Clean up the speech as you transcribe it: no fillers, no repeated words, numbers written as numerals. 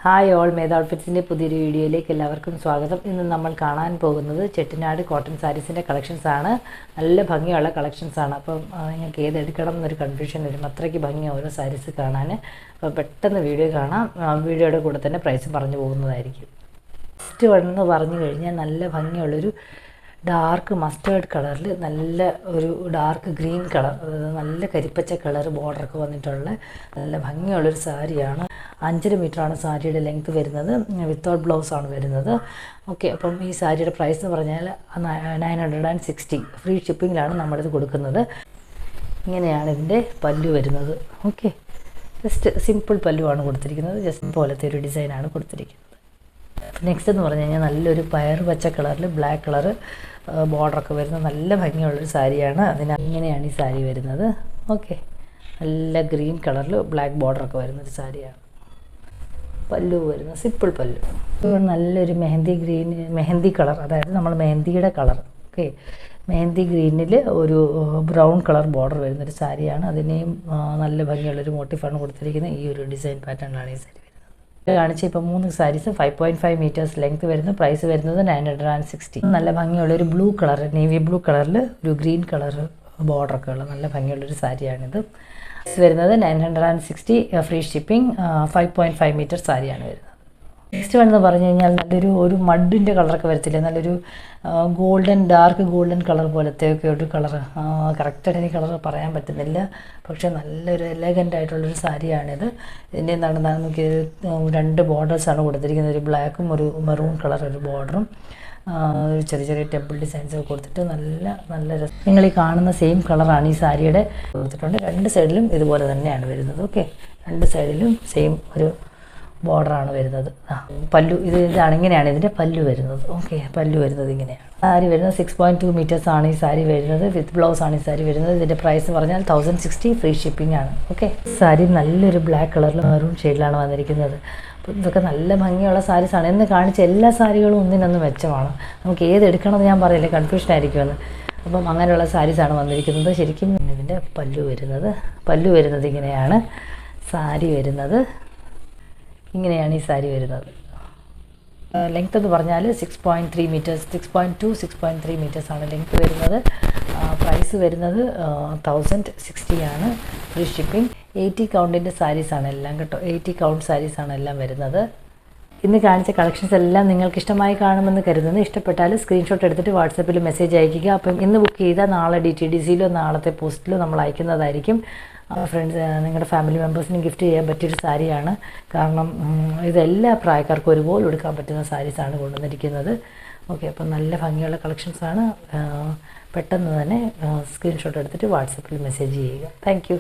Hi all മേധ ഔട്ട്ഫിറ്റ്സിൻ്റെ പുതിയൊരു വീഡിയോയിലേക്ക് എല്ലാവർക്കും സ്വാഗതം. ഇന്ന് നമ്മൾ കാണാൻ പോകുന്നത് ചെട്ടിനാട് കോട്ടൺ സാരീസിൻ്റെ കളക്ഷൻസാണ്. നല്ല ഭംഗിയുള്ള കളക്ഷൻസാണ്. അപ്പം നിങ്ങൾക്ക് ഏതെടുക്കണം എന്നൊരു കൺഫ്യൂഷൻ വരും, അത്രയ്ക്ക് ഭംഗി ഓരോ സാരീസ് കാണാൻ. അപ്പോൾ പെട്ടെന്ന് വീഡിയോ കാണാം. വീഡിയോയുടെ കൂടെ തന്നെ പ്രൈസ് പറഞ്ഞു പോകുന്നതായിരിക്കും. ഫസ്റ്റ് വൺ എന്ന് പറഞ്ഞു കഴിഞ്ഞാൽ നല്ല ഭംഗിയുള്ളൊരു ഡാർക്ക് മസ്റ്റേർഡ് കളറിൽ നല്ല ഒരു ഡാർക്ക് ഗ്രീൻ കളർ, നല്ല കരിപ്പച്ച കളർ ബോർഡറൊക്കെ വന്നിട്ടുള്ള നല്ല ഭംഗിയുള്ളൊരു സാരിയാണ്. 5.5 മീറ്ററാണ് സാരിയുടെ ലെങ്ത്ത് വരുന്നത്. വിത്തൗട്ട് ബ്ലൗസാണ് വരുന്നത്. ഓക്കെ, അപ്പം ഈ സാരിയുടെ പ്രൈസ് എന്ന് പറഞ്ഞാൽ 960. ഫ്രീ ഷിപ്പിങ്ങിലാണ് നമ്മളിത് കൊടുക്കുന്നത്. ഇങ്ങനെയാണ് ഇതിൻ്റെ പല്ലു വരുന്നത്. ഓക്കെ, ജസ്റ്റ് സിമ്പിൾ പല്ലുവാണ് കൊടുത്തിരിക്കുന്നത്. ജസ്റ്റ് പോലത്തെ ഒരു ഡിസൈനാണ് കൊടുത്തിരിക്കുന്നത്. നെക്സ്റ്റ് എന്ന് പറഞ്ഞു കഴിഞ്ഞാൽ നല്ലൊരു പയർ പച്ച കളറിൽ ബ്ലാക്ക് കളർ ബോർഡറൊക്കെ വരുന്ന നല്ല ഭംഗിയുള്ളൊരു സാരിയാണ്. ഇങ്ങനെയാണ് ഈ സാരി വരുന്നത്. ഓക്കെ, നല്ല ഗ്രീൻ കളറിൽ ബ്ലാക്ക് ബോർഡറൊക്കെ വരുന്നൊരു സാരിയാണ്. പല്ലു വരുന്ന സിമ്പിൾ പല്ലു. നല്ലൊരു മെഹന്തി കളർ, അതായത് നമ്മൾ മെഹന്തിയുടെ കളർ. ഓക്കെ, മെഹന്തി ഗ്രീനിൽ ഒരു ബ്രൗൺ കളർ ബോർഡർ വരുന്നൊരു സാരിയാണ്. അതിനെയും നല്ല ഭംഗിയുള്ളൊരു മോട്ടീഫാണ് കൊടുത്തിരിക്കുന്നത്. ഈ ഒരു ഡിസൈൻ പാറ്റേണിലാണ് ഈ സാരി കാണിച്ച. ഇപ്പോൾ 3 സാരീസ് 5.5 മീറ്റേഴ്സ് ലെങ്ത് വരുന്നു. പ്രൈസ് വരുന്നത് 960. നല്ല ഭംഗിയുള്ളൊരു ബ്ലൂ കളർ, നേവി ബ്ലൂ കളറിൽ ഒരു ഗ്രീൻ കളർ ബോർഡറൊക്കെ ഉള്ള നല്ല ഭംഗിയുള്ളൊരു സാരിയാണിത്. പ്രൈസ് വരുന്നത് 960. Free shipping. 5.5 മീറ്റർ സാരിയാണ് വരുന്നത്. നെക്സ്റ്റ് വൺ എന്ന് പറഞ്ഞു കഴിഞ്ഞാൽ നല്ലൊരു മഡിൻ്റെ കളറൊക്കെ വരത്തില്ലേ, നല്ലൊരു ഗോൾഡൻ, ഡാർക്ക് ഗോൾഡൻ കളർ പോലത്തെയൊക്കെ ഒരു കളർ. കറക്റ്റായിട്ട് എനിക്ക് കളർ പറയാൻ പറ്റുന്നില്ല, പക്ഷേ നല്ലൊരു എലഗൻ്റ് ആയിട്ടുള്ളൊരു സാരിയാണിത്. ഇതിൻ്റെ എന്താണ് നമുക്ക് 2 ബോർഡേഴ്സാണ് കൊടുത്തിരിക്കുന്നത്. ഒരു ബ്ലാക്കും ഒരു മെറൂൺ കളർ ഒരു ബോർഡറും ഒരു ചെറിയ ടെമ്പിൾ ഡിസൈൻസ് ഒക്കെ കൊടുത്തിട്ട് നല്ല രസം. നിങ്ങൾ ഈ കാണുന്ന സെയിം കളറാണ് ഈ സാരിയുടെ കൊടുത്തിട്ടുണ്ട്. 2 സൈഡിലും ഇതുപോലെ തന്നെയാണ് വരുന്നത്. ഓക്കെ, 2 സൈഡിലും സെയിം ഒരു ബോർഡറാണ് വരുന്നത്. പല്ലു ഇതാണ്, ഇങ്ങനെയാണ് ഇതിൻ്റെ പല്ലു വരുന്നത്. ഓക്കെ, പല്ലു വരുന്നത് ഇങ്ങനെയാണ്. സാരി വരുന്നത് 6.2 മീറ്റേഴ്സ് ആണ് ഈ സാരി വരുന്നത്. വിത്ത് ബ്ലൗസ് ആണ് ഈ സാരി വരുന്നത്. ഇതിൻ്റെ പ്രൈസ് എന്ന് പറഞ്ഞാൽ 1060. ഫ്രീ ഷിപ്പിംഗ് ആണ്. ഓക്കെ, സാരി നല്ലൊരു ബ്ലാക്ക് കളറിൽ മെറൂൺ ഷെയ്ഡിലാണ് വന്നിരിക്കുന്നത്. അപ്പോൾ ഇതൊക്കെ നല്ല ഭംഗിയുള്ള സാരീസാണ്. എന്ന് കാണിച്ച എല്ലാ സാരികളും ഒന്നിനൊന്ന് മെച്ചമാണ്. നമുക്ക് ഏതെടുക്കണമെന്ന് ഞാൻ പറയില്ലേ, കൺഫ്യൂഷൻ ആയിരിക്കുമെന്ന്. അപ്പം അങ്ങനെയുള്ള സാരീസാണ് വന്നിരിക്കുന്നത്. ശരിക്കും ഇതിൻ്റെ പല്ലു വരുന്നത് ഇങ്ങനെയാണ്. സാരി വരുന്നത് ഇങ്ങനെയാണ് ഈ സാരി വരുന്നത്. ലെങ്ത് എന്ന് പറഞ്ഞാൽ 6.3 മീറ്റേഴ്സ്, 6.2, 6.3 മീറ്റേഴ്സാണ് ലെങ്ത് വരുന്നത്. പ്രൈസ് വരുന്നത് 1060 ആണ്. Free shipping. 80 കൗണ്ടിൻ്റെ സാരീസാണ് എല്ലാം കേട്ടോ. 80 കൗണ്ട് സാരീസാണ് എല്ലാം വരുന്നത്. ഇന്ന് കാണിച്ച കളക്ഷൻസ് എല്ലാം നിങ്ങൾക്ക് ഇഷ്ടമായി കാണുമെന്ന് കരുതുന്നു. ഇഷ്ടപ്പെട്ടാൽ സ്ക്രീൻഷോട്ട് എടുത്തിട്ട് വാട്സപ്പിൽ മെസ്സേജ് അയയ്ക്കുക. അപ്പം ഇന്ന് ബുക്ക് ചെയ്താൽ നാളെ DTDCയിലോ നാളത്തെ പോസ്റ്റിലോ നമ്മൾ അയക്കുന്നതായിരിക്കും. ഫ്രണ്ട്സ്, നിങ്ങളുടെ ഫാമിലി മെമ്പേഴ്സിന് ഗിഫ്റ്റ് ചെയ്യാൻ പറ്റിയൊരു സാരിയാണ്. കാരണം ഇതെല്ലാ പ്രായക്കാർക്കും ഒരുപോലെ എടുക്കാൻ പറ്റുന്ന സാരീസാണ് കൊണ്ടുവന്നിരിക്കുന്നത്. ഓക്കെ, അപ്പം നല്ല ഭംഗിയുള്ള കളക്ഷൻസാണ്. പെട്ടെന്ന് തന്നെ സ്ക്രീൻഷോട്ട് എടുത്തിട്ട് വാട്സപ്പിൽ മെസ്സേജ് ചെയ്യുക. Thank you.